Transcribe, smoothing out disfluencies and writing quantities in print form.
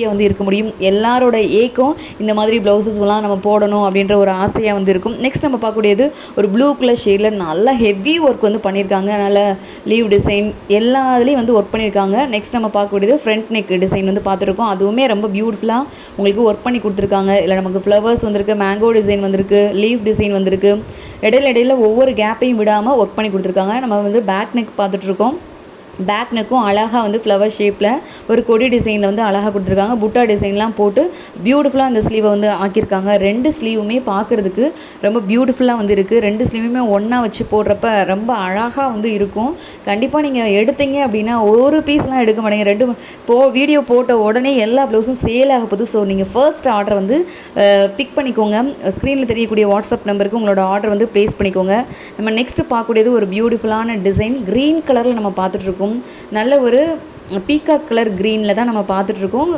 வந்து இருக்க முடியும். எல்லாரோட ஏக்கம் இந்த மாதிரி ப்ளவுசஸ்லாம் நம்ம போடணும் அப்படின்ற ஒரு ஆசையாக வந்து இருக்கும். நெக்ஸ்ட் நம்ம பார்க்கக்கூடியது ஒரு ப்ளூ கலர் ஷேடில் நல்லா ஹெவி ஒர்க் வந்து பண்ணியிருக்காங்க. நல்ல லீவ் டிசைன் எல்லா இதுலேயும் வந்து ஒர்க் பண்ணியிருக்காங்க. நெக்ஸ்ட் நம்ம பார்க்கக்கூடியது ஃப்ரண்ட் நெக் டிசைன் வந்து பார்த்துருக்கோம். அதுவுமே ரொம்ப பியூட்டிஃபுல்லாக உங்களுக்கு ஒர்க் பண்ணி கொடுத்துருக்காங்க. இல்லை நமக்கு ஃப்ளவர்ஸ் வந்திருக்கு, மேங்கோ டிசைன் வந்திருக்கு, லீவ் டிசைன் வந்திருக்கு. இடையில ஒவ்வொரு கேப்பையும் விடாமல் ஒர்க் பண்ணி கொடுத்துருக்காங்க. நம்ம வந்து பேக் நெக் பார்த்துட்ருக்கோம். பேக் நெக்கும் அழகாக வந்து ஃப்ளவர் ஷேப்பில் ஒரு கொடி டிசைனில் வந்து அழகாக கொடுத்துருக்காங்க. புட்டா டிசைன்லாம் போட்டு பியூட்டிஃபுல்லாக அந்த ஸ்லீவை வந்து ஆக்கியிருக்காங்க. 2 ஸ்லீவுமே பார்க்குறதுக்கு ரொம்ப பியூட்டிஃபுல்லாக வந்து இருக்குது. 2 ஸ்லீவுமே ஒன்றா வச்சு போடுறப்ப ரொம்ப அழகாக வந்து இருக்கும். கண்டிப்பாக நீங்கள் எடுத்தீங்க அப்படின்னா ஒரு பீஸ்லாம் எடுக்க மாட்டீங்க. 2 வீடியோ போட்ட உடனே எல்லா ப்ளவுஸும் சேல் ஆக போகுது. ஸோ நீங்கள் ஃபர்ஸ்ட் ஆர்டர் வந்து பிக் பண்ணிக்கோங்க. ஸ்க்ரீனில் தெரியக்கூடிய வாட்ஸ்அப் நம்பருக்கு உங்களோட ஆர்டர் வந்து ப்ளேஸ் பண்ணிக்கோங்க. நம்ம நெக்ஸ்ட் பார்க்கக்கூடியது ஒரு பியூட்டிஃபுல்லான டிசைன் க்ரீன் கலரில் நம்ம பார்த்துட்ருக்கோம். நல்ல ஒரு பீகாக் கலர் க்ரீனில் தான் நம்ம பார்த்துட்ருக்கோம்.